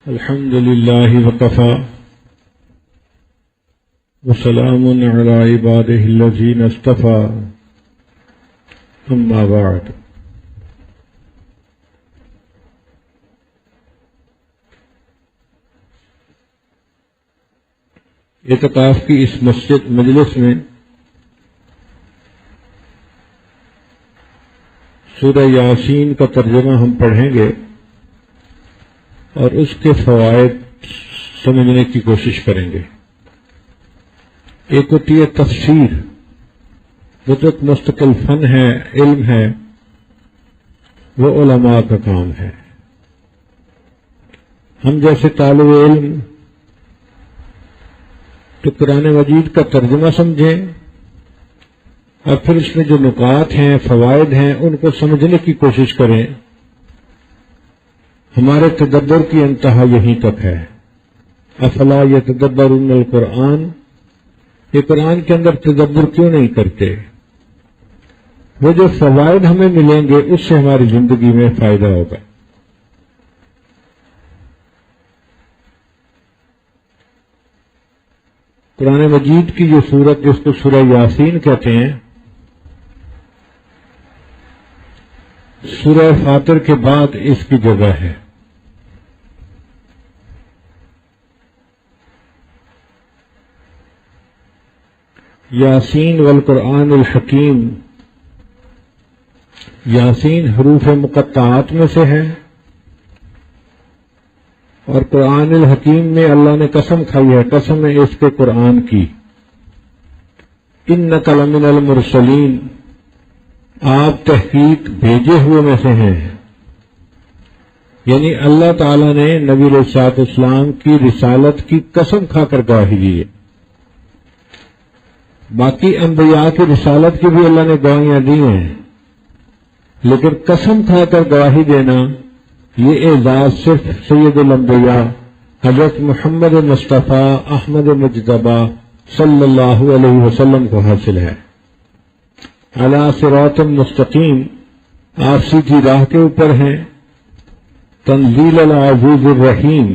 الحمد لله وكفى وسلام على عباده الذين اصطفى أما بعد اعتکاف کی اس مسجد مجلس میں سورہ یاسین کا ترجمہ ہم پڑھیں گے اور اس کے فوائد سمجھنے کی کوشش کریں گے۔ ایک ہوتی ہے تفسیر، وہ تو ایک مستقل فن ہے، علم ہے، وہ علماء کا کام ہے۔ ہم جیسے طالب علم تو قرآن مجید کا ترجمہ سمجھیں اور پھر اس میں جو نکات ہیں، فوائد ہیں، ان کو سمجھنے کی کوشش کریں۔ ہمارے تدبر کی انتہا یہیں تک ہے۔ افلا یتدبرون القرآن، یہ قرآن کے اندر تدبر کیوں نہیں کرتے؟ وہ جو فوائد ہمیں ملیں گے اس سے ہماری زندگی میں فائدہ ہوگا۔ قرآن مجید کی جو سورت جس کو سورہ یاسین کہتے ہیں، سورہ فاطر کے بعد اس کی جگہ ہے۔ یاسین والقرآن الحکیم، یاسین حروف مقطعات میں سے ہے اور قرآن الحکیم میں اللہ نے قسم کھائی ہے، قسم ہے اس کے قرآن کی، انک لمن المرسلین، آپ تحقیق بھیجے ہوئے میں سے ہیں۔ یعنی اللہ تعالیٰ نے نبی علیہ الصلوۃ والسلام کی رسالت کی قسم کھا کر گواہی دی ہے۔ باقی انبیاء کی رسالت کی بھی اللہ نے گواہیاں دی ہیں، لیکن قسم کھا کر گواہی دینا یہ اعزاز صرف سید الانبیاء حضرت محمد مصطفیٰ احمد مجتبیٰ صلی اللہ علیہ وسلم کو حاصل ہے۔ علی صراط مستقیم، آپ سیدھی راہ کے اوپر ہیں۔ تنزیل العزیز الرحیم،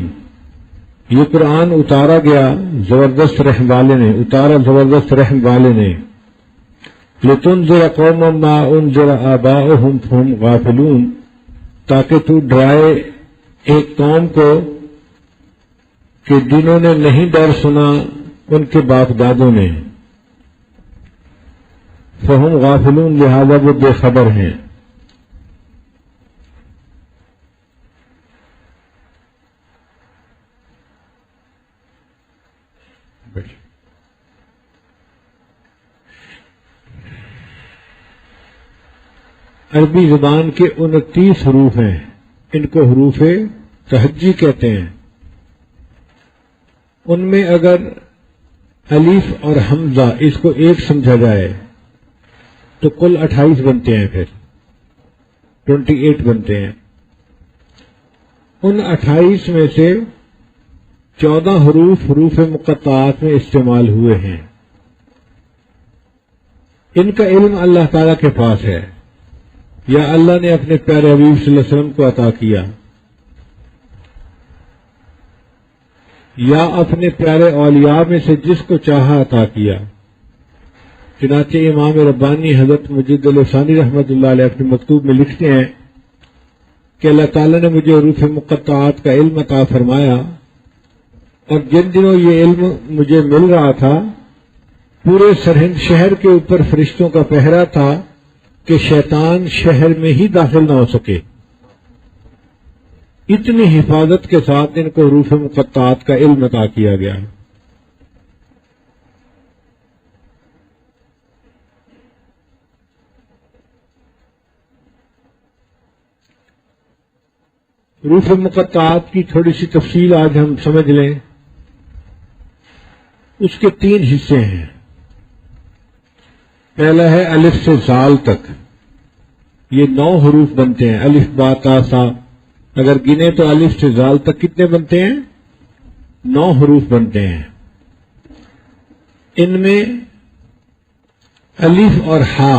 یہ قرآن اتارا گیا زبردست رحم والے نے، اتارا زبردست رحم والے نے۔ لتنذر قوما ما انذر آباؤہم فہم غافلون، تاکہ تو ڈرائے ایک قوم کو کہ جنہوں نے نہیں ڈر سنا ان کے باپ دادوں نے، فہم غافلون، لہذا وہ بے خبر ہیں۔ عربی زبان کے 29 حروف ہیں، ان کو حروف تہجی کہتے ہیں۔ ان میں اگر الف اور حمزہ اس کو ایک سمجھا جائے تو کل 28 بنتے ہیں، پھر 28 بنتے ہیں۔ ان 28 میں سے 14 حروف مقطعات میں استعمال ہوئے ہیں۔ ان کا علم اللہ تعالیٰ کے پاس ہے، یا اللہ نے اپنے پیارے حبیب صلی اللہ علیہ وسلم کو عطا کیا، یا اپنے پیارے اولیاء میں سے جس کو چاہا عطا کیا۔ چنانچہ امام ربانی حضرت مجد الثانی رحمۃ اللہ علیہ اپنے مکتوب میں لکھتے ہیں کہ اللہ تعالیٰ نے مجھے حروف مقطعات کا علم عطا فرمایا، اور جن دنوں یہ علم مجھے مل رہا تھا پورے سرہند شہر کے اوپر فرشتوں کا پہرا تھا کہ شیطان شہر میں ہی داخل نہ ہو سکے۔ اتنی حفاظت کے ساتھ ان کو حروف مقطعات کا علم عطا کیا گیا۔ حروف مقطعات کی تھوڑی سی تفصیل آج ہم سمجھ لیں۔ اس کے 3 حصے ہیں۔ پہلا ہے الف سے زال تک، یہ 9 حروف بنتے ہیں، الف با تا سا، اگر گنے تو الف سے زال تک کتنے بنتے ہیں؟ 9 حروف بنتے ہیں۔ ان میں الف اور ہا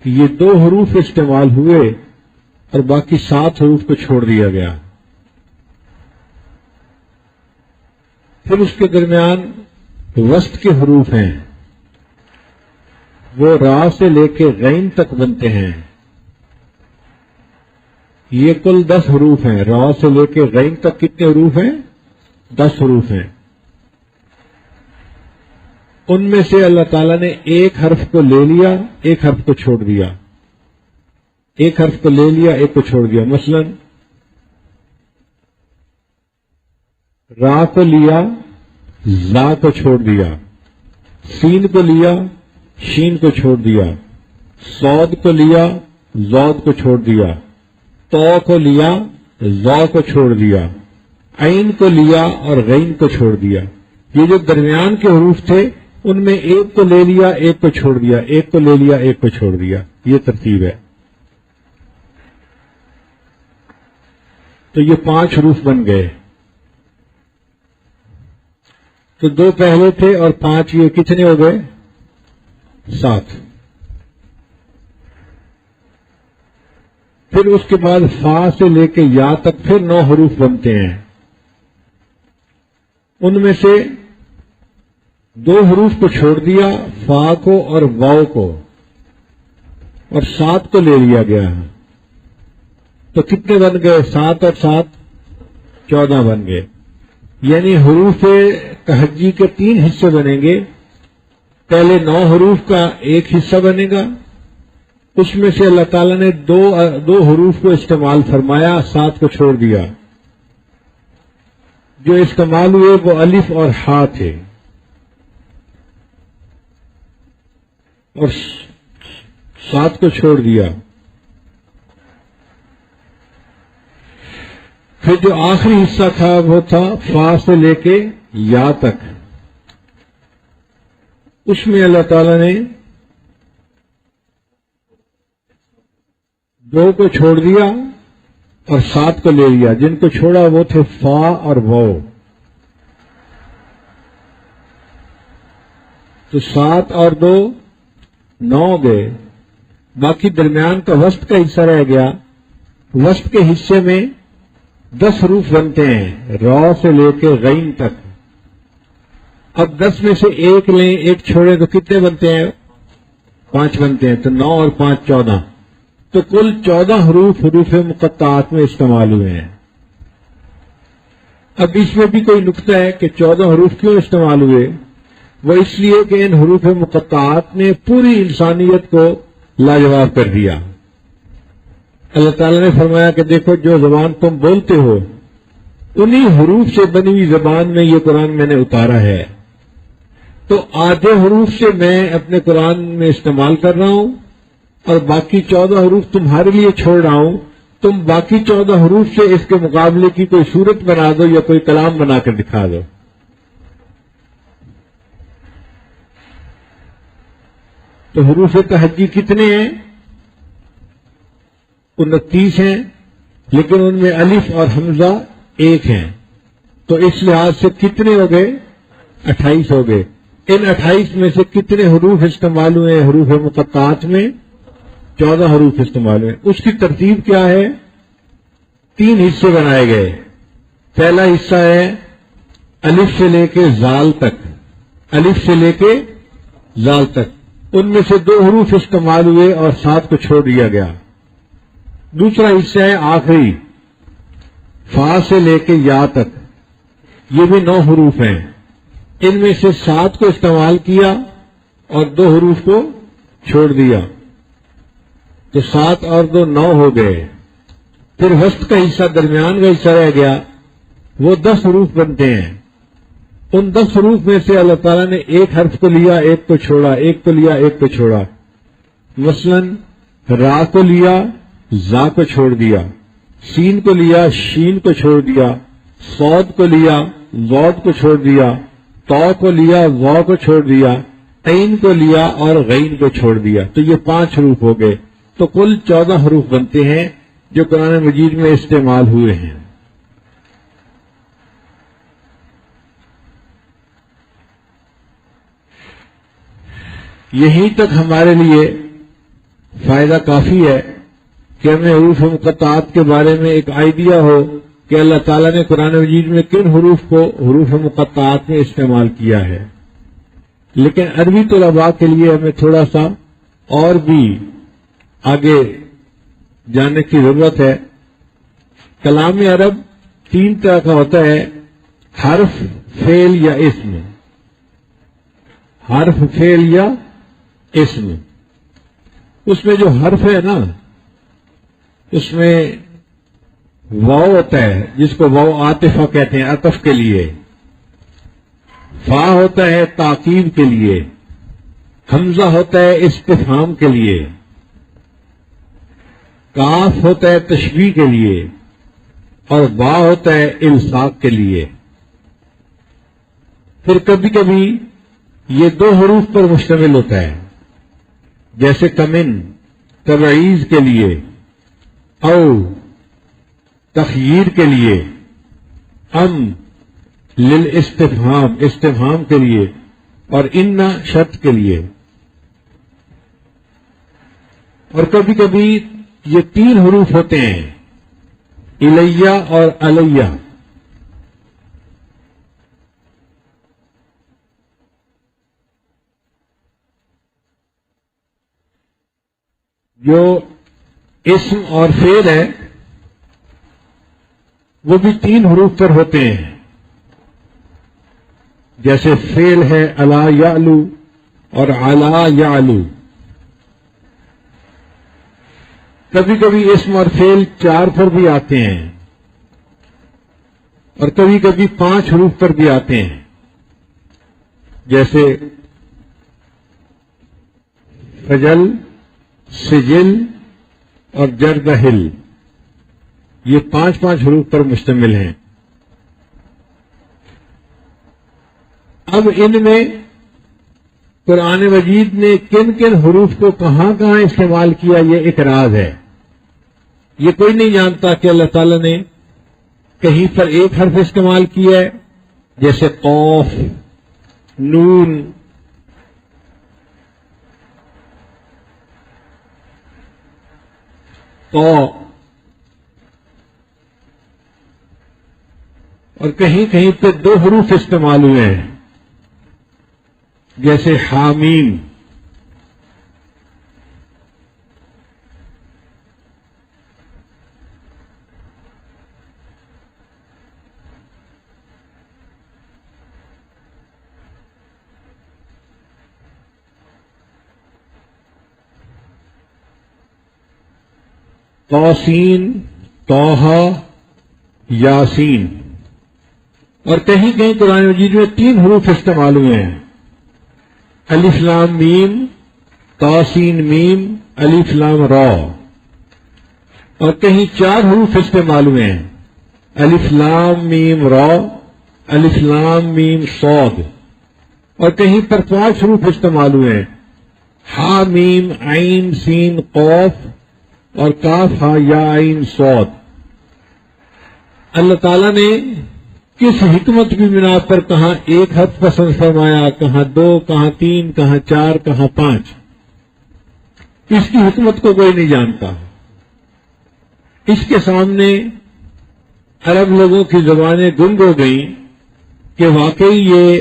یہ 2 حروف استعمال ہوئے اور باقی 7 حروف کو چھوڑ دیا گیا۔ پھر اس کے درمیان وسط کے حروف ہیں، وہ را سے لے کے غین تک بنتے ہیں. یہ کل 10 حروف ہیں. را سے لے کے غین تک کتنے حروف ہیں؟ 10 حروف ہیں. ان میں سے اللہ تعالیٰ نے ایک حرف کو لے لیا، ایک حرف کو چھوڑ دیا. ایک حرف کو لے لیا، ایک کو چھوڑ دیا. مثلا را کو لیا، زا کو چھوڑ دیا. سین کو لیا، شین کو چھوڑ دیا. صاد کو لیا، زود کو چھوڑ دیا. تو کو لیا، زا کو چھوڑ دیا. عین کو لیا اور غین کو چھوڑ دیا. یہ جو درمیان کے حروف تھے ان میں ایک کو لے لیا، ایک کو چھوڑ دیا، ایک کو لے لیا، ایک کو چھوڑ دیا. یہ ترتیب ہے. تو یہ 5 حروف بن گئے. تو 2 پہلے تھے اور 5 یہ کتنے ہو گئے؟ 7. پھر اس کے بعد فا سے لے کے یا تک پھر 9 حروف بنتے ہیں. ان میں سے 2 حروف کو چھوڑ دیا، فا کو اور واو کو، اور 7 کو لے لیا گیا. تو کتنے بن گئے؟ 7 اور 7 14 بن گئے. یعنی حروف تہجی کے 3 حصے بنیں گے. پہلے 9 حروف کا ایک حصہ بنے گا، اس میں سے اللہ تعالیٰ نے دو حروف کو استعمال فرمایا، 7 کو چھوڑ دیا. جو استعمال ہوئے وہ الف اور ہا تھے، اور 7 کو چھوڑ دیا. پھر جو آخری حصہ تھا وہ تھا فا سے لے کے یا تک. اس میں اللہ تعالیٰ نے 2 کو چھوڑ دیا اور 7 کو لے لیا. جن کو چھوڑا وہ تھے فا اور واو. تو 7 اور 2 9 گئے. باقی درمیان کا وسط کا حصہ رہ گیا. وسط کے حصے میں 10 حروف بنتے ہیں، را سے لے کے غین تک. اب 10 میں سے ایک لیں، ایک چھوڑیں تو کتنے بنتے ہیں؟ 5 بنتے ہیں. تو 9 اور 5 14. تو کل 14 حروف مقطعات میں استعمال ہوئے ہیں. اب اس میں بھی کوئی نقطہ ہے کہ 14 حروف کیوں استعمال ہوئے؟ وہ اس لیے کہ ان حروف مقطعات نے پوری انسانیت کو لاجواب کر دیا. اللہ تعالیٰ نے فرمایا کہ دیکھو جو زبان تم بولتے ہو انہی حروف سے بنی ہوئی زبان میں یہ قرآن میں نے اتارا ہے. تو آدھے حروف سے میں اپنے قرآن میں استعمال کر رہا ہوں اور باقی 14 حروف تمہارے لیے چھوڑ رہا ہوں. تم باقی 14 حروف سے اس کے مقابلے کی کوئی صورت بنا دو یا کوئی کلام بنا کر دکھا دو. تو حروف تہجی کتنے ہیں؟ 29 ہیں، لیکن ان میں الف اور حمزہ 1 ہیں. تو اس لحاظ سے کتنے ہو گئے؟ 28 ہو گئے. ان 28 میں سے کتنے حروف استعمال ہوئے ہیں؟ حروف مقطعات میں 14 حروف استعمال ہوئے. اس کی ترتیب کیا ہے؟ 3 حصے بنائے گئے. پہلا حصہ ہے الف سے لے کے زال تک. الف سے لے کے زال تک. ان میں سے 2 حروف استعمال ہوئے اور 7 کو چھوڑ دیا گیا. دوسرا حصہ ہے آخری فا سے لے کے یا تک. یہ بھی 9 حروف ہیں. ان میں سے 7 کو استعمال کیا اور 2 حروف کو چھوڑ دیا. تو 7 اور 2 9 ہو گئے. پھر وسط کا حصہ، درمیان کا حصہ رہ گیا، وہ 10 حروف بنتے ہیں. ان 10 حروف میں سے اللہ تعالیٰ نے ایک حرف کو لیا، ایک کو چھوڑا، ایک کو لیا، ایک کو چھوڑا. مثلا را کو لیا، زا کو چھوڑ دیا. سین کو لیا، شین کو چھوڑ دیا. صاد کو لیا، زود کو چھوڑ دیا. تو کو لیا، وا کو چھوڑ دیا. عین کو لیا اور غین کو چھوڑ دیا. تو یہ 5 حروف ہو گئے. تو کل 14 حروف بنتے ہیں جو قرآن مجید میں استعمال ہوئے ہیں. یہیں تک ہمارے لیے فائدہ کافی ہے کہ ہمیں حروف مقطعات کے بارے میں ایک آئیڈیا ہو کہ اللہ تعالیٰ نے قرآن مجید میں کن حروف کو حروف مقطعات میں استعمال کیا ہے، لیکن عربی طلباء کے لیے ہمیں تھوڑا سا اور بھی آگے جاننے کی ضرورت ہے۔ کلام عرب 3 طرح کا ہوتا ہے، حرف، فعل یا اسم۔ حرف، فعل یا اسم۔ اس میں جو حرف ہے نا، اس میں واو ہوتا ہے جس کو واو عاطفہ کہتے ہیں، عطف کے لیے۔ فا ہوتا ہے تاکید کے لیے۔ حمزہ ہوتا ہے استفہام کے لیے۔ کاف ہوتا ہے تشبیہ کے لیے، اور با ہوتا ہے الصاق کے لیے۔ پھر کبھی کبھی یہ 2 حروف پر مشتمل ہوتا ہے، جیسے کمن تبعیض کے لیے، او تخییر کے لیے، ام للاستفہام استفہام کے لیے، اور انا شرط کے لیے۔ اور کبھی کبھی یہ 3 حروف ہوتے ہیں، الیہ اور علیہ۔ جو اسم اور فعل ہے وہ بھی 3 حروف پر ہوتے ہیں، جیسے فعل ہے الا یعلو اور علا یعلو۔ کبھی کبھی اسم اور فعل 4 پر بھی آتے ہیں، اور کبھی کبھی 5 حروف پر بھی آتے ہیں، جیسے فجل، سجل اور جردہل۔ یہ 5 حروف پر مشتمل ہیں۔ اب ان میں قرآن مجید نے کن کن حروف کو کہاں کہاں استعمال کیا، یہ ایک راز ہے۔ یہ کوئی نہیں جانتا کہ اللہ تعالیٰ نے کہیں پر ایک حرف استعمال کیا ہے، جیسے قاف، نون، طا، اور کہیں کہیں پہ 2 حروف استعمال ہوئے ہیں، جیسے حامیم۔ توسین، توحا، یاسین۔ اور کہیں کہیں قرآن مجید میں 3 حروف استعمال ہوئے ہیں، الف لام میم، توسین میم، الف لام را۔ اور کہیں 4 حروف استعمال ہوئے ہیں، الف لام میم را، الف لام میم صاد۔ اور کہیں پر 5 حروف استعمال ہوئے ہیں، ہا میم عین سین قاف اور کاف ہا یا عین صاد۔ اللہ تعالیٰ نے کس حکمت کی بنا پر کہاں 1 حرف پسند فرمایا، کہاں 2، کہاں 3، کہاں 4، کہاں 5، اس کی حکمت کو کوئی نہیں جانتا۔ اس کے سامنے عرب لوگوں کی زبانیں گنگ ہو گئیں کہ واقعی یہ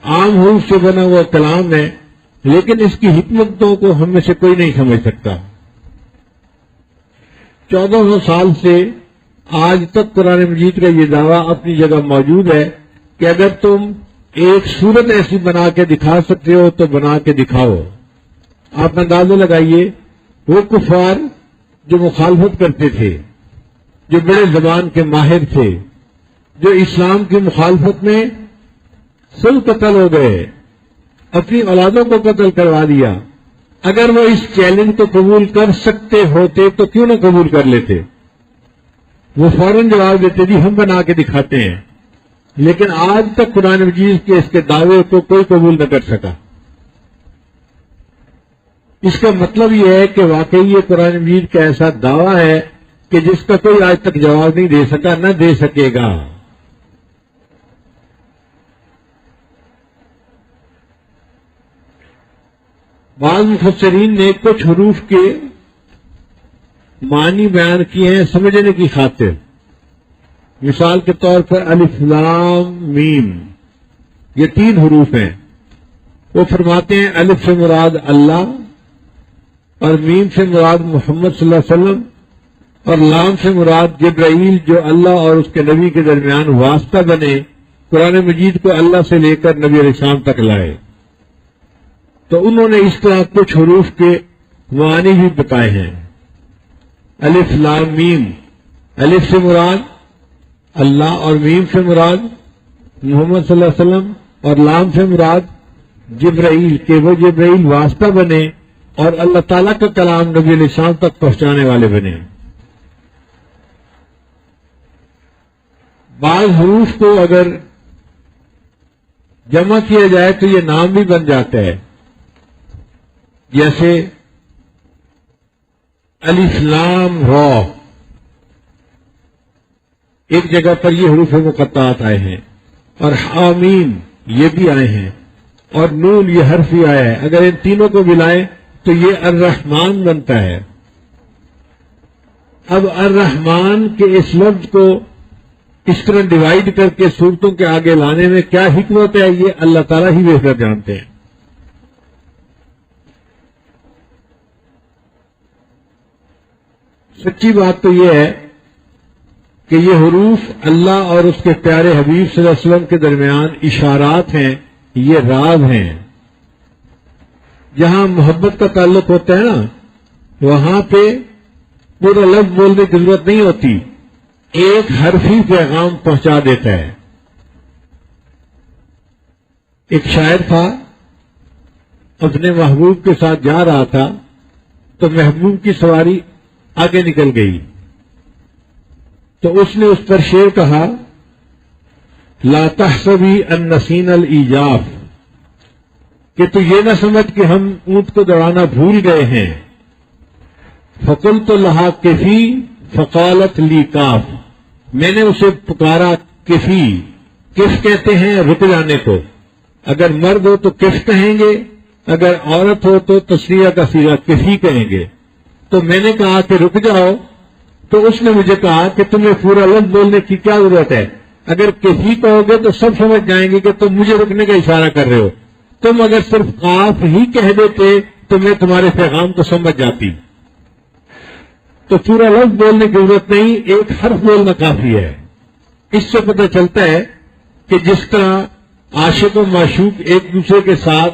عام حروف سے بنا ہوا کلام ہے، لیکن اس کی حکمتوں کو ہم میں سے کوئی نہیں سمجھ سکتا۔ 1400 سال سے آج تک قرآن مجید کا یہ دعویٰ اپنی جگہ موجود ہے کہ اگر تم ایک صورت ایسی بنا کے دکھا سکتے ہو تو بنا کے دکھاؤ۔ آپ اندازہ لگائیے، وہ کفار جو مخالفت کرتے تھے، جو بڑے زبان کے ماہر تھے، جو اسلام کی مخالفت میں سب قتل ہو گئے، اپنی اولادوں کو قتل کروا دیا، اگر وہ اس چیلنج کو قبول کر سکتے ہوتے تو کیوں نہ قبول کر لیتے؟ وہ فوراً جواب دیتے جی ہم بنا کے دکھاتے ہیں۔ لیکن آج تک قرآن مجید کے اس کے دعوے کو کوئی قبول نہ کر سکا۔ اس کا مطلب یہ ہے کہ واقعی یہ قرآن مجید کا ایسا دعویٰ ہے کہ جس کا کوئی آج تک جواب نہیں دے سکا، نہ دے سکے گا۔ بعض مفسرین نے کچھ حروف کے معنی بیان کیے ہیں سمجھنے کی خاطر، مثال کے طور پر الف لام میم، یہ 3 حروف ہیں. وہ فرماتے ہیں الف سے مراد اللہ، اور میم سے مراد محمد صلی اللہ علیہ وسلم، اور لام سے مراد جبرائیل جو اللہ اور اس کے نبی کے درمیان واسطہ بنے، قرآن مجید کو اللہ سے لے کر نبی علیہ السلام تک لائے. تو انہوں نے اس طرح کچھ حروف کے معانی بھی بتائے ہیں. الف لام میم، الف سے مراد اللہ اور میم سے مراد محمد صلی اللہ علیہ وسلم، اور لام سے مراد جبرائیل کہ وہ جبرائیل واسطہ بنے اور اللہ تعالیٰ کا کلام نبی علیہ السلام تک پہنچانے والے بنے. بعض حروف کو اگر جمع کیا جائے تو یہ نام بھی بن جاتا ہے، جیسے الف لام را، ایک جگہ پر یہ حروف مقطعات آئے ہیں، اور حامیم یہ بھی آئے ہیں، اور نون یہ حرف ہی آیا ہے. اگر ان تینوں کو ملائیں تو یہ الرحمن بنتا ہے. اب الرحمن کے اس لفظ کو اس طرح ڈیوائڈ کر کے صورتوں کے آگے لانے میں کیا حکمت ہے، یہ اللہ تعالیٰ ہی بہتر جانتے ہیں. سچی بات تو یہ ہے کہ یہ حروف اللہ اور اس کے پیارے حبیب صلی اللہ علیہ وسلم کے درمیان اشارات ہیں، یہ راز ہیں. جہاں محبت کا تعلق ہوتا ہے نا، وہاں پہ پورا لفظ بولنے کی ضرورت نہیں ہوتی، ایک حرف ہی پیغام پہنچا دیتا ہے. ایک شاعر تھا، اپنے محبوب کے ساتھ جا رہا تھا تو محبوب کی سواری آگے نکل گئی، تو اس نے اس پر شعر کہا، لا تحسبی ان نسین الایجاف، کہ تو یہ نہ سمجھ کہ ہم اونٹ کو دوڑانا بھول گئے ہیں. فقلت لہا کفی فقالت لی کاف، میں نے اسے پکارا کفی، کف کہتے ہیں رک جانے کو، اگر مرد ہو تو کف کہیں گے، اگر عورت ہو تو تسنیہ کا صیغہ کفی کہیں گے. تو میں نے کہا کہ رک جاؤ، تو اس نے مجھے کہا کہ تمہیں پورا لفظ بولنے کی کیا ضرورت ہے، اگر کفی کہو گے تو سب سمجھ جائیں گے کہ تم مجھے رکنے کا اشارہ کر رہے ہو. تم اگر صرف قاف ہی کہہ دیتے تو میں تمہارے پیغام کو سمجھ جاتی. تو پورا لفظ بولنے کی ضرورت نہیں، ایک حرف بولنا کافی ہے. اس سے پتہ چلتا ہے کہ جس طرح عاشق و معشوق ایک دوسرے کے ساتھ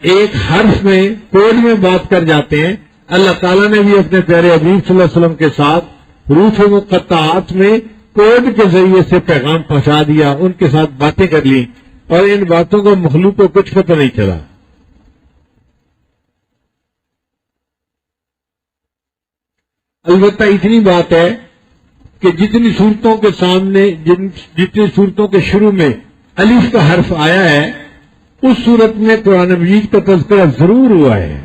ایک حرف میں کوڈ میں بات کر جاتے ہیں، اللہ تعالیٰ نے بھی اپنے پیارے حبیب صلی اللہ علیہ وسلم کے ساتھ حروف مقطعات میں کوڈ کے ذریعے سے پیغام پہنچا دیا، ان کے ساتھ باتیں کر لی، اور ان باتوں کو مخلوق کو کچھ پتہ نہیں چلا. البتہ اتنی بات ہے کہ جتنی صورتوں کے سامنے جتنی صورتوں کے شروع میں الف کا حرف آیا ہے، اس صورت میں قرآن مجید کا تذکرہ ضرور ہوا ہے.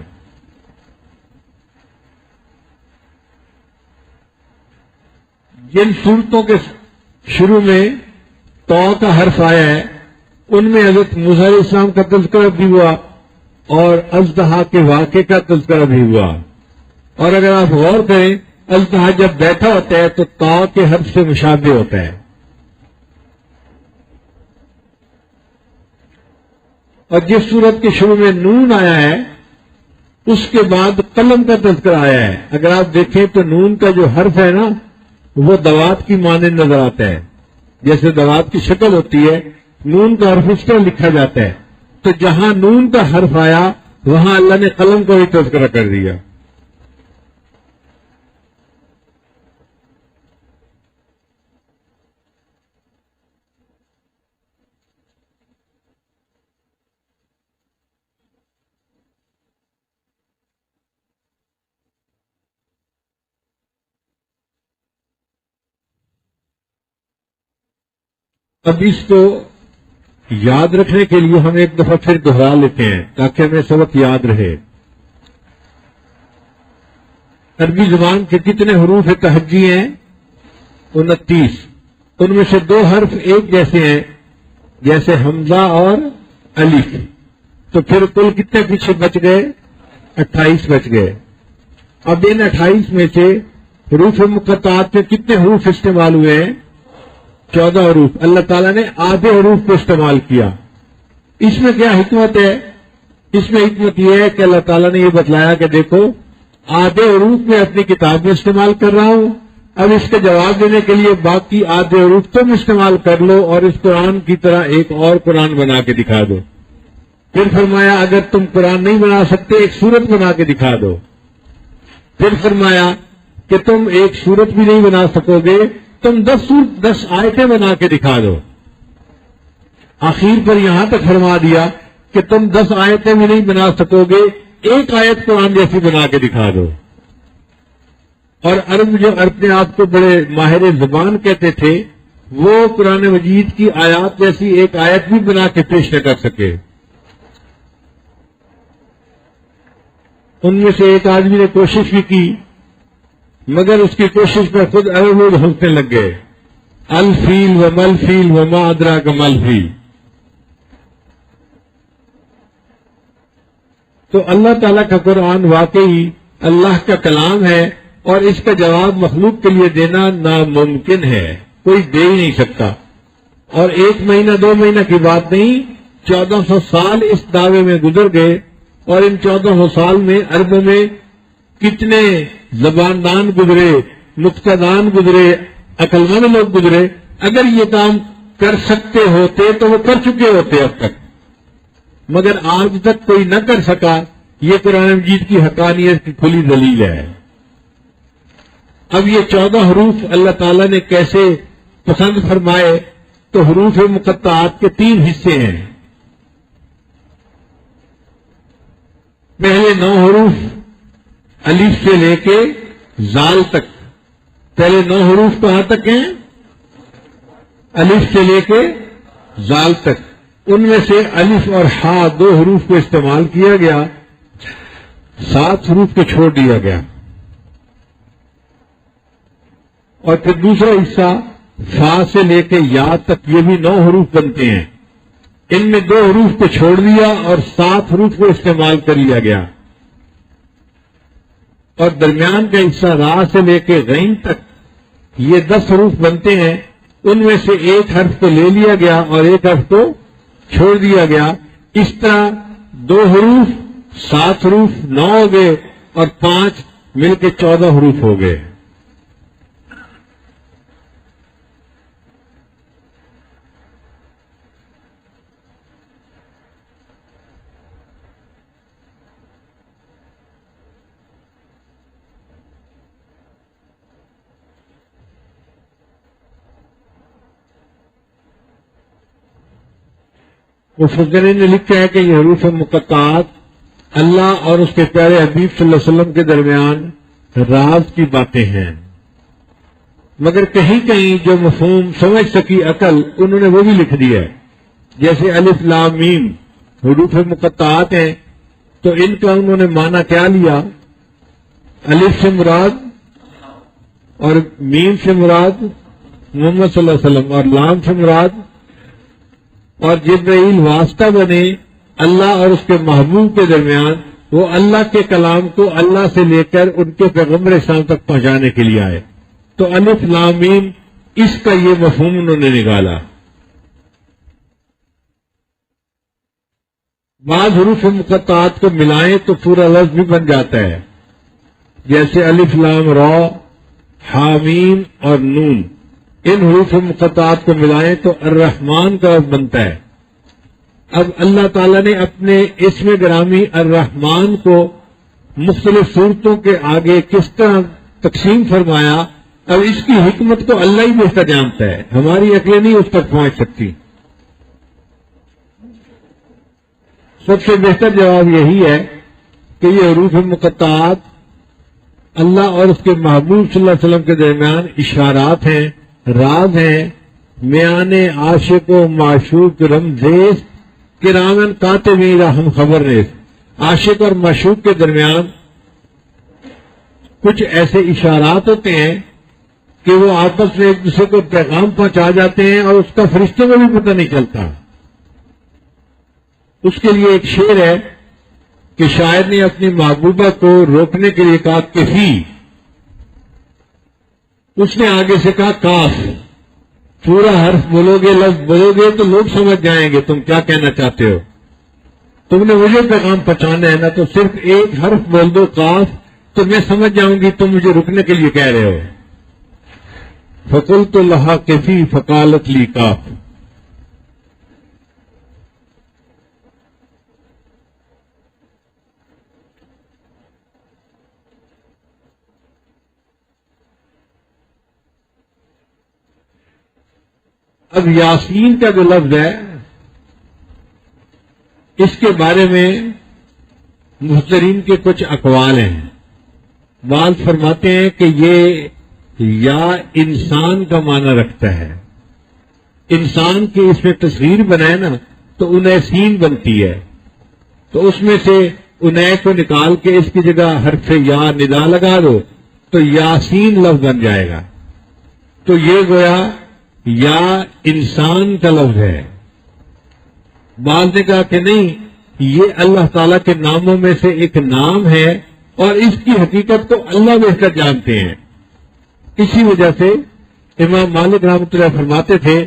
جن صورتوں کے شروع میں تو کا حرف آیا ہے، ان میں حضرت موسیٰ علیہ السلام کا تذکرہ بھی ہوا اور اژدہا کے واقعے کا تذکرہ بھی ہوا. اور اگر آپ غور کریں، اژدہا جب بیٹھا ہوتا ہے تو تا کے حرف سے مشابہ ہوتا ہے، اور جس صورت کے شروع میں نون آیا ہے اس کے بعد قلم کا تذکرہ آیا ہے. اگر آپ دیکھیں تو نون کا جو حرف ہے نا، وہ دوات کی مانند نظر آتا ہے، جیسے دوات کی شکل ہوتی ہے، نون کا حرف اس طرح لکھا جاتا ہے. تو جہاں نون کا حرف آیا وہاں اللہ نے قلم کو بھی تذکرہ کر دیا. اب اس کو یاد رکھنے کے لیے ہم ایک دفعہ پھر دہرا لیتے ہیں تاکہ ہمیں سبق یاد رہے. عربی زبان کے کتنے حروف تہجی ہیں؟ 29. ان میں سے 2 حرف ایک جیسے ہیں، جیسے حمزہ اور الف. تو پھر کل کتنے پیچھے بچ گئے؟ 28 بچ گئے. اب ان 28 میں سے حروف مقطعات میں کتنے حروف استعمال ہوئے ہیں؟ 14 حروف، اللہ تعالیٰ نے آدھے حروف کو استعمال کیا. اس میں کیا حکمت ہے؟ اس میں حکمت یہ ہے کہ اللہ تعالیٰ نے یہ بتلایا کہ دیکھو آدھے حروف میں اپنی کتاب میں استعمال کر رہا ہوں، اب اس کے جواب دینے کے لیے باقی آدھے حروف تم استعمال کر لو اور اس قرآن کی طرح ایک اور قرآن بنا کے دکھا دو. پھر فرمایا اگر تم قرآن نہیں بنا سکتے ایک سورت بنا کے دکھا دو. پھر فرمایا کہ تم ایک سورت بھی نہیں بنا سکو گے، تم 10 آیتیں بنا کے دکھا دو. آخر پر یہاں تک فرما دیا کہ تم 10 آیتیں بھی نہیں بنا سکو گے، ایک آیت قرآن جیسی بنا کے دکھا دو. اور عرب جو اپنے آپ کو بڑے ماہر زبان کہتے تھے وہ قرآن مجید کی آیات جیسی ایک آیت بھی بنا کے پیش نہ کر سکے. ان میں سے ایک آدمی نے کوشش بھی کی مگر اس کی کوشش پر خود عرب لوگ ہنسنے لگ گئے. الفیل و مل فیل و ما ادراک مل فیل. تو اللہ تعالیٰ کا قرآن واقعی اللہ کا کلام ہے اور اس کا جواب مخلوق کے لیے دینا ناممکن ہے، کوئی دے ہی نہیں سکتا. اور 1 مہینہ 2 مہینہ کی بات نہیں، 1400 سال اس دعوے میں گزر گئے اور ان 1400 سال میں عربوں میں کتنے زباندان گزرے، نکتہ دان گزرے، عقل مند لوگ گزرے. اگر یہ کام کر سکتے ہوتے تو وہ کر چکے ہوتے اب تک، مگر آج تک کوئی نہ کر سکا. یہ قرآن مجید کی حقانیت کی کھلی دلیل ہے. اب یہ 14 حروف اللہ تعالیٰ نے کیسے پسند فرمائے؟ تو حروف مقطعات کے 3 حصے ہیں. پہلے 9 حروف الف سے لے کے زال تک. پہلے 9 حروف کہاں تک ہیں؟ الف سے لے کے زال تک. ان میں سے الف اور ہا 2 حروف کو استعمال کیا گیا، 7 حروف کو چھوڑ دیا گیا. اور پھر دوسرا حصہ فا سے لے کے یا تک، یہ بھی 9 حروف بنتے ہیں. ان میں 2 حروف کو چھوڑ دیا اور 7 حروف کو استعمال کر لیا گیا. اور درمیان کا حصہ را سے لے کے غین تک، یہ 10 حروف بنتے ہیں. ان میں سے ایک حرف کو لے لیا گیا اور ایک حرف کو چھوڑ دیا گیا. اس طرح 2 حروف 7 حروف 9 ہو گئے اور 5 مل کے 14 حروف ہو گئے. مفسرین نے لکھا ہے کہ یہ حروف مقطعات اللہ اور اس کے پیارے حبیب صلی اللہ علیہ وسلم کے درمیان راز کی باتیں ہیں، مگر کہیں کہیں جو مفہوم سمجھ سکی عقل انہوں نے وہ بھی لکھ دیا ہے. جیسے الف لام میم حروف مقطعات ہیں تو ان کا انہوں نے معنی کیا لیا؟ الف سے مراد اور میم سے مراد محمد صلی اللہ علیہ وسلم اور لام سے مراد، اور جبرائیل واسطہ بنے اللہ اور اس کے محبوب کے درمیان، وہ اللہ کے کلام کو اللہ سے لے کر ان کے پیغمبر اسلام تک پہنچانے کے لیے آئے. تو الف لام میم اس کا یہ مفہوم انہوں نے نکالا. بعض حروف مقطعات کو ملائیں تو پورا لفظ بھی بن جاتا ہے، جیسے الف لام را حامیم اور نون. ان حروف مقطعات کو ملائیں تو الرحمن کا لفظ بنتا ہے. اب اللہ تعالیٰ نے اپنے اسم گرامی الرحمن کو مختلف صورتوں کے آگے کس طرح تقسیم فرمایا، اب اس کی حکمت کو اللہ ہی بہتر جانتا ہے، ہماری عقلیں نہیں اس تک پہنچ سکتی. سب سے بہتر جواب یہی ہے کہ یہ حروف مقطعات اللہ اور اس کے محبوب صلی اللہ علیہ وسلم کے درمیان اشارات ہیں، راز ہیں، میان عاشق و معشوق رمزیز کرامن کاتبین ہم خبر نیز. عاشق اور معشوق کے درمیان کچھ ایسے اشارات ہوتے ہیں کہ وہ آپس میں ایک دوسرے کو پیغام پہنچا جاتے ہیں اور اس کا فرشتوں کو بھی پتہ نہیں چلتا. اس کے لیے ایک شعر ہے کہ شاعر نے اپنی محبوبہ کو روکنے کے لیے کہا کفی، اس نے آگے سے کہا کاف. پورا حرف بولو گے، لفظ بولو گے تو لوگ سمجھ جائیں گے تم کیا کہنا چاہتے ہو. تم نے مجھے پیغام پہنچانا ہے نا، تو صرف ایک حرف بول دو، قاف، تو میں سمجھ جاؤں گی تم مجھے رکنے کے لیے کہہ رہے ہو. فقلت لها كفي فقالت لي قاف. اب یاسین کا جو لفظ ہے اس کے بارے میں مفسرین کے کچھ اقوال ہیں. بعض فرماتے ہیں کہ یہ یا انسان کا معنی رکھتا ہے. انسان کی اس میں تصغیر بنائے نا تو انیسین بنتی ہے، تو اس میں سے انیس کو نکال کے اس کی جگہ حرف یا ندا لگا دو تو یاسین لفظ بن جائے گا. تو یہ گویا یا انسان کا لفظ ہے. بعض نے کہا کہ نہیں، یہ اللہ تعالیٰ کے ناموں میں سے ایک نام ہے اور اس کی حقیقت کو اللہ بہتر جانتے ہیں. اسی وجہ سے امام مالک رحمۃ اللہ فرماتے تھے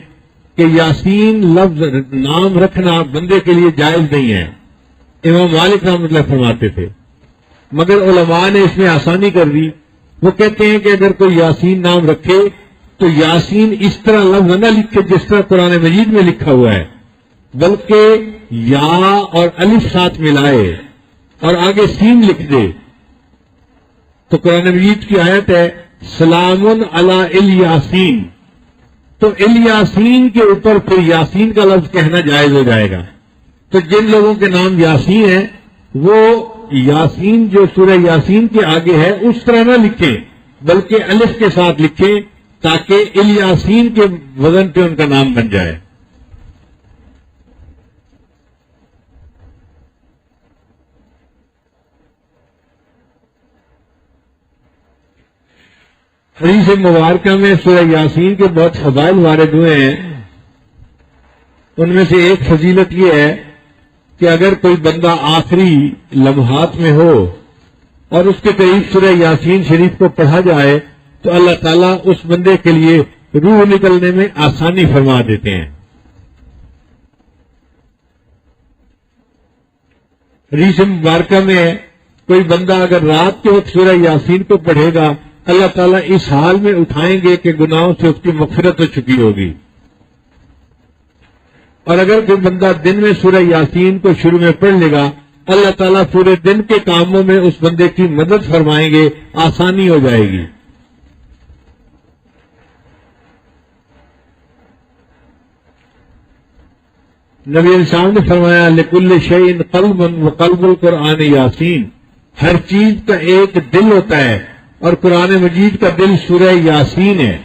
کہ یاسین لفظ نام رکھنا بندے کے لیے جائز نہیں ہے. امام مالک رحمۃ اللہ فرماتے تھے، مگر علماء نے اس میں آسانی کر دی. وہ کہتے ہیں کہ اگر کوئی یاسین نام رکھے تو یاسین اس طرح لفظ نہ لکھے جس طرح قرآن مجید میں لکھا ہوا ہے، بلکہ یا اور الف ساتھ ملائے اور آگے سین لکھ دے. تو قرآن مجید کی آیت ہے سلام علی الیاسین، تو الیاسین کے اوپر پھر یاسین کا لفظ کہنا جائز ہو جائے گا. تو جن لوگوں کے نام یاسین ہیں وہ یاسین جو سورہ یاسین کے آگے ہے اس طرح نہ لکھیں، بلکہ الف کے ساتھ لکھیں تاکہ الیاسین کے وزن پہ ان کا نام بن جائے. حدیث مبارکہ میں سورہ یاسین کے بہت فضائل وارد ہوئے ہیں. ان میں سے ایک فضیلت یہ ہے کہ اگر کوئی بندہ آخری لمحات میں ہو اور اس کے قریب سورہ یاسین شریف کو پڑھا جائے تو اللہ تعالیٰ اس بندے کے لیے روح نکلنے میں آسانی فرما دیتے ہیں. حدیث مبارکہ میں کوئی بندہ اگر رات کے وقت سورہ یاسین کو پڑھے گا اللہ تعالیٰ اس حال میں اٹھائیں گے کہ گناہوں سے اس کی مغفرت ہو چکی ہوگی. اور اگر کوئی بندہ دن میں سورہ یاسین کو شروع میں پڑھ لے گا اللہ تعالیٰ پورے دن کے کاموں میں اس بندے کی مدد فرمائیں گے، آسانی ہو جائے گی. نبی علیہ السلام نے فرمایا لکل شیء قلب وقلب القرآن یاسین، ہر چیز کا ایک دل ہوتا ہے اور قرآن مجید کا دل سورہ یاسین ہے.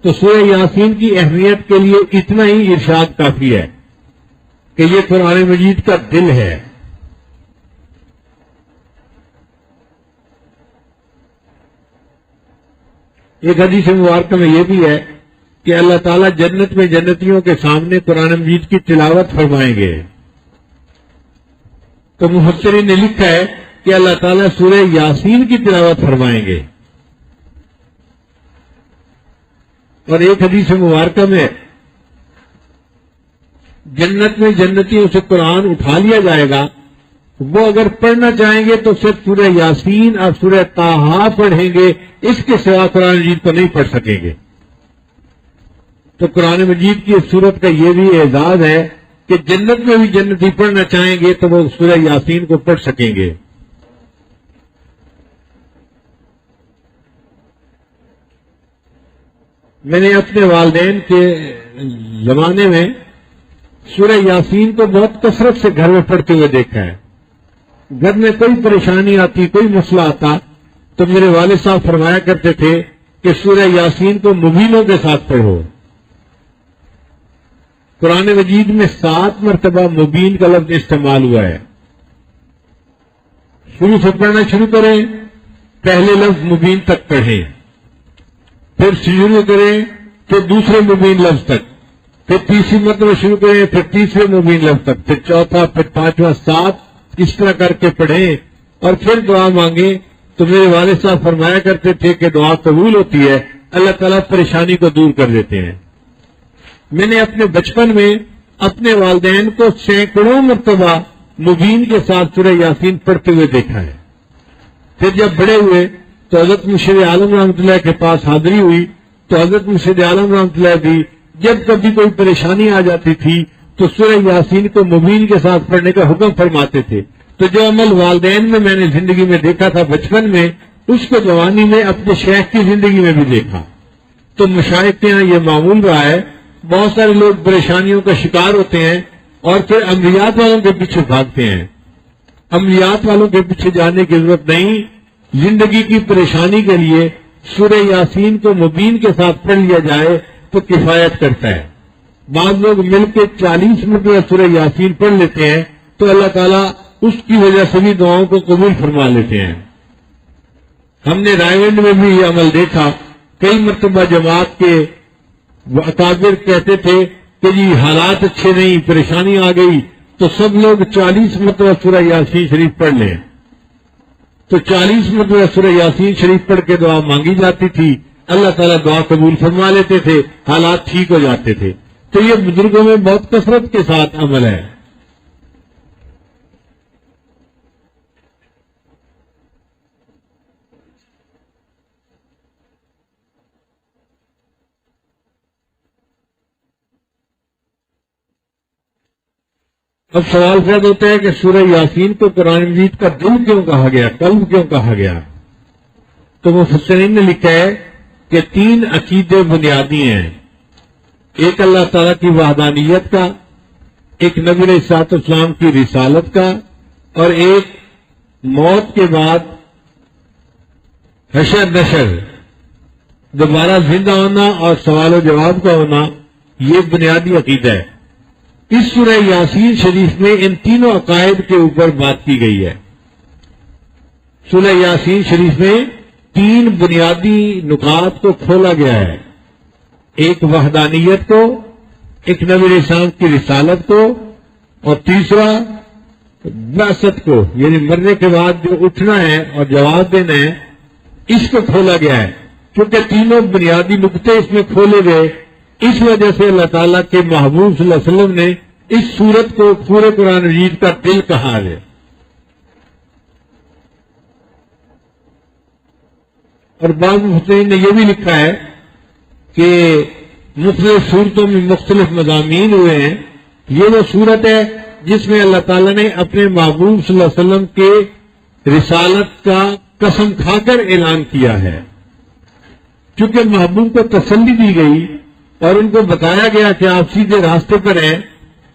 تو سورہ یاسین کی اہمیت کے لیے اتنا ہی ارشاد کافی ہے کہ یہ قرآن مجید کا دل ہے. ایک حدیث مبارکہ میں یہ بھی ہے کہ اللہ تعالیٰ جنت میں جنتیوں کے سامنے قرآن مجید کی تلاوت فرمائیں گے. تو مفسرین نے لکھا ہے کہ اللہ تعالیٰ سورہ یاسین کی تلاوت فرمائیں گے. اور ایک حدیث مبارکہ میں جنت میں جنتیوں سے قرآن اٹھا لیا جائے گا، وہ اگر پڑھنا چاہیں گے تو صرف سورہ یاسین اور سورہ طٰہٰ پڑھیں گے، اس کے سوا قرآن مجید کو نہیں پڑھ سکیں گے. تو قرآن مجید کی اس صورت کا یہ بھی اعزاز ہے کہ جنت میں بھی جنتی پڑھنا چاہیں گے تو وہ سورہ یاسین کو پڑھ سکیں گے. میں نے اپنے والدین کے زمانے میں سورہ یاسین کو بہت کثرت سے گھر میں پڑھتے ہوئے دیکھا ہے. گھر میں کوئی پریشانی آتی، کوئی مسئلہ آتا تو میرے والد صاحب فرمایا کرتے تھے کہ سورہ یاسین کو مبینوں کے ساتھ پڑھو. قرآن مجید میں 7 مرتبہ مبین کا لفظ استعمال ہوا ہے. شروع سے پڑھنا شروع کریں، پہلے لفظ مبین تک پڑھیں، پھر شروع کریں پھر دوسرے مبین لفظ تک، پھر تیسری مرتبہ شروع کریں پھر تیسرے مبین لفظ تک، پھر چوتھا، پھر پانچواں، 7 اس طرح کر کے پڑھیں اور پھر دعا مانگیں. تو میرے والد صاحب فرمایا کرتے تھے کہ دعا قبول ہوتی ہے اللہ تعالیٰ پریشانی کو دور کر دیتے ہیں۔ میں نے اپنے بچپن میں اپنے والدین کو سینکڑوں مرتبہ مبین کے ساتھ سورہ یاسین پڑھتے ہوئے دیکھا ہے۔ پھر جب بڑے ہوئے تو حضرت مرشد عالم رحمۃ اللہ کے پاس حاضری ہوئی تو حضرت مرشد عالم رحمۃ اللہ بھی جب کبھی کوئی پریشانی آ جاتی تھی تو سورہ یاسین کو مبین کے ساتھ پڑھنے کا حکم فرماتے تھے۔ تو جو عمل والدین میں نے زندگی میں دیکھا تھا بچپن میں، اس کو جوانی میں اپنے شیخ کی زندگی میں بھی دیکھا۔ تو مشائخ کے یہاں یہ معمول رہا ہے، بہت سارے لوگ پریشانیوں کا شکار ہوتے ہیں اور پھر عملیات والوں کے پیچھے بھاگتے ہیں۔ عملیات والوں کے پیچھے جانے کی ضرورت نہیں، زندگی کی پریشانی کے لیے سورہ یاسین کو مبین کے ساتھ پڑھ لیا جائے تو کفایت کرتا ہے۔ بعض لوگ مل کے 40 مرتبہ سورہ یاسین پڑھ لیتے ہیں تو اللہ تعالیٰ اس کی وجہ سے بھی دعاؤں کو قبول فرما لیتے ہیں۔ ہم نے رائے گنج میں بھی یہ عمل دیکھا، کئی مرتبہ جماعت کے اکابر کہتے تھے کہ جی حالات اچھے نہیں، پریشانی آ گئی تو سب لوگ 40 مرتبہ سورہ یاسین شریف پڑھ لیں، تو 40 مرتبہ سورہ یاسین شریف پڑھ کے دعا مانگی جاتی تھی، اللہ تعالیٰ دعا قبول فرما لیتے تھے، حالات ٹھیک ہو جاتے تھے۔ تو یہ بزرگوں میں بہت کثرت کے ساتھ عمل ہے۔ اب سوال پیدا ہوتا ہے کہ سورہ یاسین کو قرآن مجید کا دل کیوں کہا گیا، قلب کیوں کہا گیا؟ تو مفسرین نے لکھا ہے کہ 3 عقیدے بنیادی ہیں، ایک اللہ تعالیٰ کی وحدانیت کا، ایک نبی علیہ الصلوۃ والسلام کی رسالت کا، اور ایک موت کے بعد حشر نشر، دوبارہ زندہ ہونا اور سوال و جواب کا ہونا، یہ بنیادی عقیدہ ہے۔ اس سورہ یاسین شریف میں ان تینوں عقائد کے اوپر بات کی گئی ہے۔ سورہ یاسین شریف میں 3 بنیادی نکات کو کھولا گیا ہے، ایک وحدانیت کو، ایک نبی علیہ السلام کی رسالت کو، اور تیسرا بعثت کو، یعنی مرنے کے بعد جو اٹھنا ہے اور جواب دینا ہے، اس کو کھولا گیا ہے۔ کیونکہ تینوں بنیادی نقطے اس میں کھولے گئے، اس وجہ سے اللہ تعالیٰ کے محبوب صلی اللہ علیہ وسلم نے اس سورت کو پورے قرآن مجید کا دل کہا ہے۔ اور بعض مفسرین نے یہ بھی لکھا ہے کہ مختلف صورتوں میں مختلف مضامین ہوئے ہیں، یہ وہ صورت ہے جس میں اللہ تعالیٰ نے اپنے محبوب صلی اللہ علیہ وسلم کے رسالت کا قسم کھا کر اعلان کیا ہے۔ چونکہ محبوب کو تسلی دی گئی اور ان کو بتایا گیا کہ آپ سیدھے راستے پر ہیں،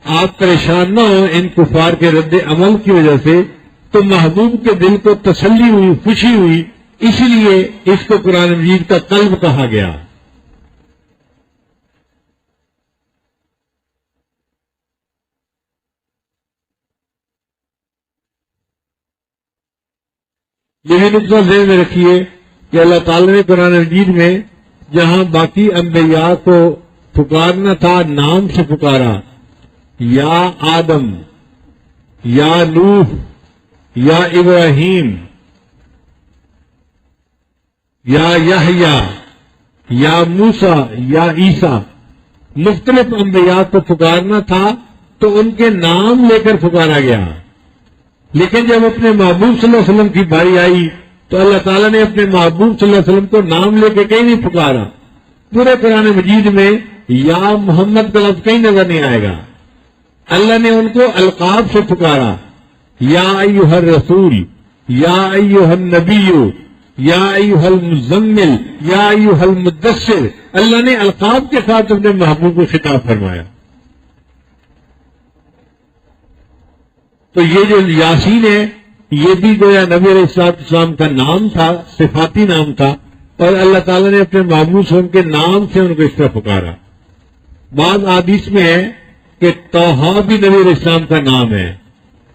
آپ پریشان نہ ہوں ان کفار کے رد عمل کی وجہ سے، تو محبوب کے دل کو تسلی ہوئی، خوشی ہوئی، اسی لیے اس کو قرآن مجید کا قلب کہا گیا۔ یہ نقطہ ذہن میں رکھیے کہ اللہ تعالی نے قرآن مجید میں جہاں باقی انبیاء کو پکارنا تھا نام سے پکارا، یا آدم، یا نوح، یا ابراہیم، یا یحییٰ، یا موسیٰ، یا عیسیٰ، مختلف انبیاء کو پکارنا تھا تو ان کے نام لے کر پکارا گیا۔ لیکن جب اپنے محبوب صلی اللہ علیہ وسلم کی باری آئی تو اللہ تعالیٰ نے اپنے محبوب صلی اللہ علیہ وسلم کو نام لے کے کہیں نہیں پکارا۔ پورے قرآن مجید میں یا محمد کا لفظ کہیں نظر نہیں آئے گا۔ اللہ نے ان کو القاب سے پکارا، یا ایھا الرسول، یا ایھا النبی، یا ایھا المزمل، یا ایھا المدثر، اللہ نے القاب کے ساتھ اپنے محبوب کو خطاب فرمایا۔ تو یہ جو یاسین ہے یہ بھی گویا نبی علیہ السلام کا نام تھا، صفاتی نام تھا، اور اللہ تعالیٰ نے اپنے محبوب صلی اللہ علیہ وسلم کے نام سے ان کو اس طرح پکارا۔ بعض حدیث میں ہے کہ طٰہٰ بھی نبی علیہ السلام کا نام ہے،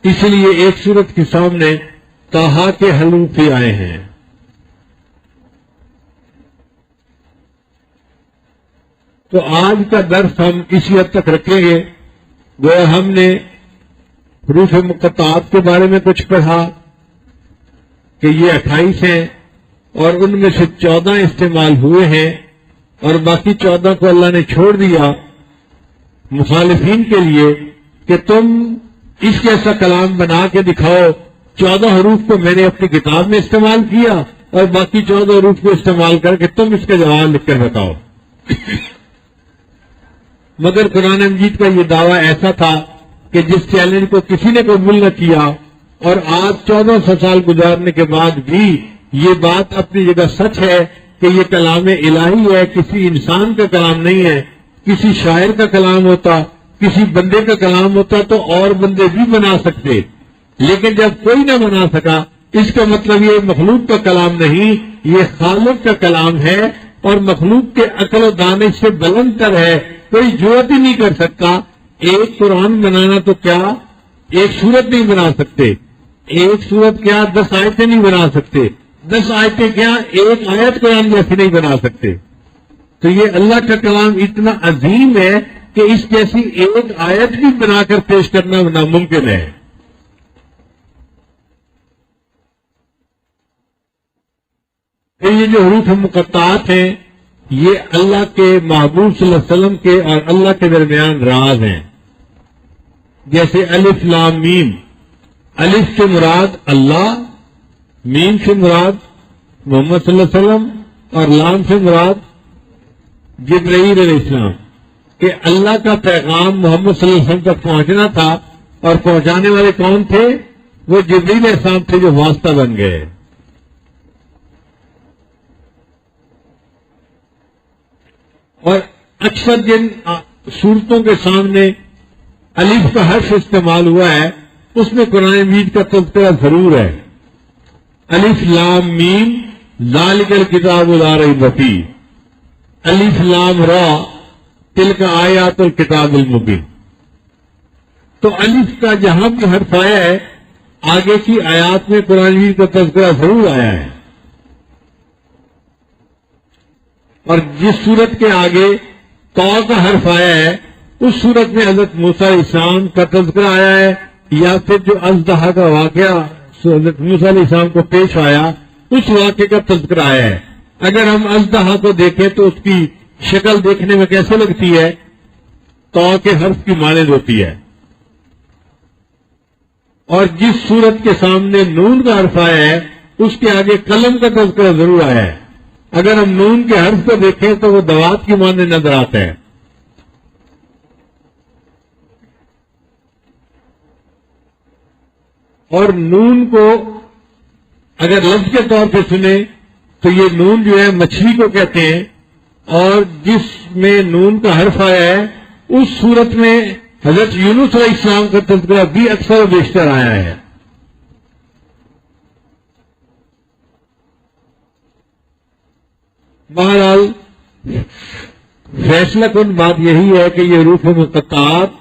اس لیے ایک سورت کے سامنے طٰہٰ کے حروف بھی آئے ہیں۔ تو آج کا درس ہم اسی حد تک رکھیں گے، گویا ہم نے حروف مقطعات کے بارے میں کچھ پڑھا کہ یہ 28 ہیں اور ان میں سے 14 استعمال ہوئے ہیں اور باقی 14 کو اللہ نے چھوڑ دیا مخالفین کے لیے کہ تم اس جیسا کلام بنا کے دکھاؤ. 14 حروف کو میں نے اپنی کتاب میں استعمال کیا اور باقی 14 حروف کو استعمال کر کے تم اس کا جواب لکھ کر بتاؤ. مگر قرآن مجید کا یہ دعویٰ ایسا تھا کہ جس چیلنج کو کسی نے قبول نہ کیا، اور آج 1400 سال گزارنے کے بعد بھی یہ بات اپنی جگہ سچ ہے کہ یہ کلام الہی ہے، کسی انسان کا کلام نہیں ہے. کسی شاعر کا کلام ہوتا، کسی بندے کا کلام ہوتا تو اور بندے بھی بنا سکتے، لیکن جب کوئی نہ بنا سکا اس کا مطلب یہ مخلوق کا کلام نہیں، یہ خالق کا کلام ہے، اور مخلوق کے عقل و دانش سے بلند تر ہے. کوئی جرأت ہی نہیں کر سکتا. ایک قرآن بنانا تو کیا ایک سورت نہیں بنا سکتے، ایک سورت کیا 10 آیتیں نہیں بنا سکتے، 10 آیتیں کیا ایک آیت قرآن جیسی نہیں بنا سکتے. تو یہ اللہ کا کلام اتنا عظیم ہے کہ اس جیسی ایک آیت بھی بنا کر پیش کرنا ناممکن ہے. پھر یہ جو حروف مقطعات ہیں یہ اللہ کے محبوب صلی اللہ علیہ وسلم کے اور اللہ کے درمیان راز ہیں. جیسے الف لام میم، الف سے مراد اللہ، میم سے مراد محمد صلی اللہ علیہ وسلم، اور لام سے مراد جبرائیل علیہ السلام، کہ اللہ کا پیغام محمد صلی اللہ علیہ وسلم تک پہنچنا تھا، اور پہنچانے والے کون تھے؟ وہ جبرائیل علیہ السلام تھے جو واسطہ بن گئے. اور اکثر جن صورتوں کے سامنے الف کا حرف استعمال ہوا ہے اس میں قرآن مجید کا تذکرہ ضرور ہے. الف لام میم ذالک الکتاب لا ریب فیہ، الف لام را تلک آیات الکتاب المبین. تو الف کا جہاں بھی حرف آیا ہے آگے کی آیات میں قرآن مجید کا تذکرہ ضرور آیا ہے. اور جس صورت کے آگے تو کا حرف آیا ہے اس صورت میں حضرت موسیٰ علیہ السلام کا تذکرہ آیا ہے، یا پھر جو اژدہا کا واقعہ حضرت موسیٰ علیہ السلام کو پیش آیا اس واقعے کا تذکرہ آیا ہے. اگر ہم اژدہا کو دیکھیں تو اس کی شکل دیکھنے میں کیسے لگتی ہے؟ تو کے حرف کی مانند ہوتی ہے. اور جس صورت کے سامنے نون کا حرف آیا ہے اس کے آگے قلم کا تذکرہ ضرور آیا ہے. اگر ہم نون کے حرف کو دیکھیں تو وہ دوات کی مانند نظر آتا ہے. اور نون کو اگر لفظ کے طور پہ سنیں تو یہ نون جو ہے مچھلی کو کہتے ہیں، اور جس میں نون کا حرف آیا ہے اس صورت میں حضرت یونس علیہ السلام کا تذکرہ بھی اکثر و بیشتر آیا ہے. بہرحال فیصلہ کن بات یہی ہے کہ یہ حروف مقطعات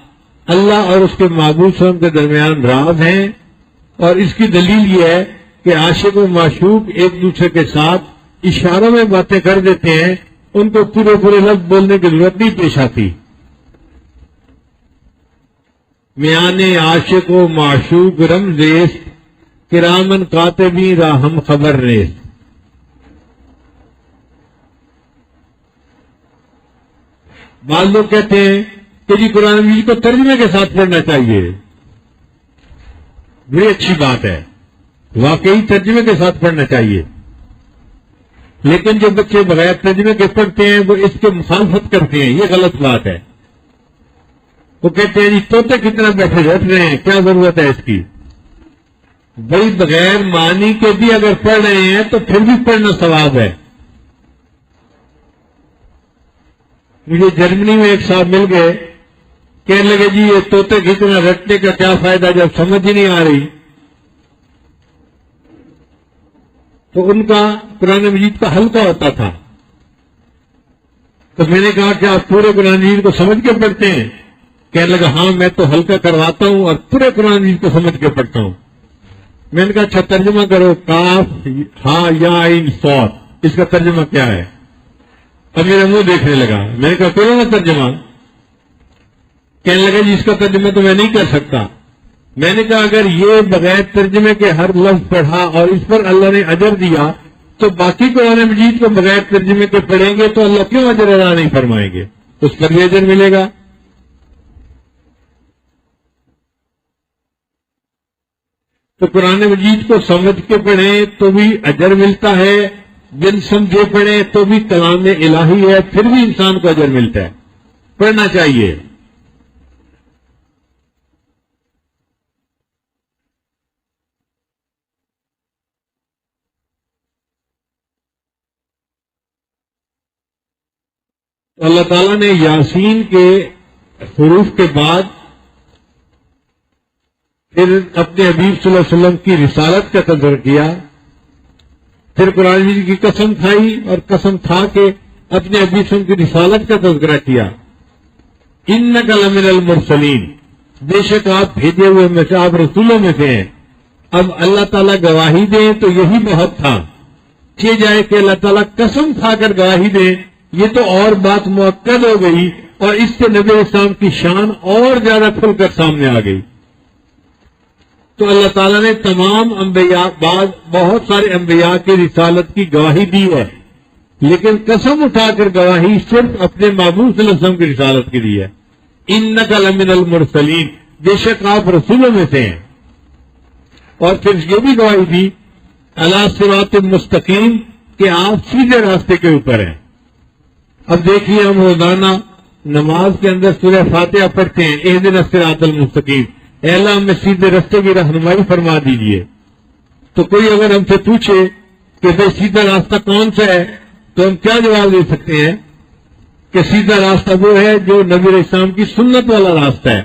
اللہ اور اس کے محبوب صلی اللہ علیہ وسلم کے درمیان راز ہیں، اور اس کی دلیل یہ ہے کہ عاشق و معشوق ایک دوسرے کے ساتھ اشاروں میں باتیں کر دیتے ہیں، ان کو پورے پورے لفظ بولنے کی ضرورت نہیں پیش آتی. میان عاشق و معشوق رمزیست کرامن کاتبی راہم خبر ریست. بعض لوگ کہتے ہیں کہ جی قرآن مجید کو ترجمے کے ساتھ پڑھنا چاہیے. بڑی اچھی بات ہے، واقعی ترجمے کے ساتھ پڑھنا چاہیے، لیکن جو بچے بغیر ترجمے کے پڑھتے ہیں وہ اس کے مخالفت کرتے ہیں، یہ غلط بات ہے. وہ کہتے ہیں جی طوطے کتنا بیٹھے رٹ رہے ہیں، کیا ضرورت ہے اس کی. بھائی بغیر معنی کے بھی اگر پڑھ رہے ہیں تو پھر بھی پڑھنا ثواب ہے. مجھے جرمنی میں ایک صاحب مل گئے، کہنے لگے جی یہ طوطے کتنا رٹنے کا کیا فائدہ جب سمجھ ہی نہیں آ رہی. تو ان کا قرآن مجید کا ہلکا ہوتا تھا، تو میں نے کہا کہ آپ پورے قرآن مجید کو سمجھ کے پڑھتے ہیں؟ کہنے لگا ہاں میں تو ہلکا کرواتا ہوں اور پورے قرآن مجید کو سمجھ کے پڑھتا ہوں. میں نے کہا اچھا ترجمہ کرو، کاف ہاں یا عین صاد، اس کا ترجمہ کیا ہے؟ اب میرا منہ دیکھنے لگا. میں نے کہا کرو نا ترجمہ. کہنے لگا جی اس کا ترجمہ تو میں نہیں کر سکتا. میں نے کہا اگر یہ بغیر ترجمے کے ہر لفظ پڑھا اور اس پر اللہ نے اجر دیا تو باقی قرآن مجید کو بغیر ترجمے کے پڑھیں گے تو اللہ کیوں اجر ادا نہیں فرمائیں گے؟ اس پر بھی اجر ملے گا۔ تو قرآن مجید کو سمجھ کے پڑھیں تو بھی اجر ملتا ہے، بن سمجھے پڑھیں تو بھی کلام الہی ہے، پھر بھی انسان کو اجر ملتا ہے، پڑھنا چاہیے۔ اللہ تعالیٰ نے یاسین کے حروف کے بعد پھر اپنے حبیب صلی اللہ علیہ وسلم کی رسالت کا تذکرہ کیا، پھر قرآن مجید کی قسم کھائی اور قسم کھا کے اپنے حبیب صلی اللہ علیہ وسلم کی رسالت کا تذکرہ کیا۔ انک لمن المرسلین، بے شک آپ بھیجے ہوئے میں سے، آپ رسولوں میں سے ہیں۔ اب اللہ تعالیٰ گواہی دیں تو یہی بہت تھا، کہ جائے کہ اللہ تعالیٰ قسم کھا کر گواہی دیں، یہ تو اور بات مؤکد ہو گئی، اور اس سے نبی اسلام کی شان اور زیادہ کھل کر سامنے آ گئی۔ تو اللہ تعالیٰ نے تمام انبیاء، بہت سارے انبیاء کی رسالت کی گواہی دی ہے، لیکن قسم اٹھا کر گواہی صرف اپنے محبوب صلی اللہ علیہ وسلم کی رسالت کی دی ہے۔ انک لمن المرسلین، بے شک آپ رسولوں میں سے ہیں۔ اور پھر یہ بھی گواہی دی علی صراط مستقیم، کہ آپ سیدھے راستے کے اوپر ہیں۔ اب دیکھیے، ہم روزانہ نماز کے اندر سورہ فاتحہ پڑھتے ہیں، اہدنا الصراط المستقیم، اے اللہ ہمیں سیدھے راستے کی رہنمائی فرما دیجیے۔ تو کوئی اگر ہم سے پوچھے کہ بھائی سیدھا راستہ کون سا ہے، تو ہم کیا جواب دے سکتے ہیں کہ سیدھا راستہ وہ ہے جو نبی علیہ السلام کی سنت والا راستہ ہے،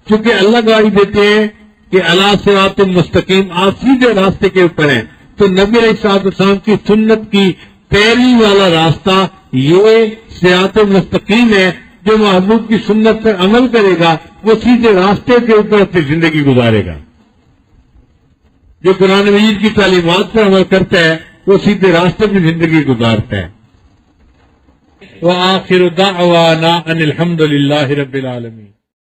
کیونکہ اللہ گواہی دیتے ہیں کہ علی صراط مستقیم، آپ سیدھے راستے کے اوپر ہیں۔ تو نبی علیہ السلام کی سنت کی پیروی والا راستہ یہ صراط مستقیم ہے۔ جو محبوب کی سنت پر عمل کرے گا وہ سیدھے راستے کے اوپر اپنی زندگی گزارے گا، جو قرآن مجید کی تعلیمات پر عمل کرتا ہے وہ سیدھے راستے میں زندگی گزارتا ہے۔ وآخر دعوانا ان الحمد للہ رب العالمین۔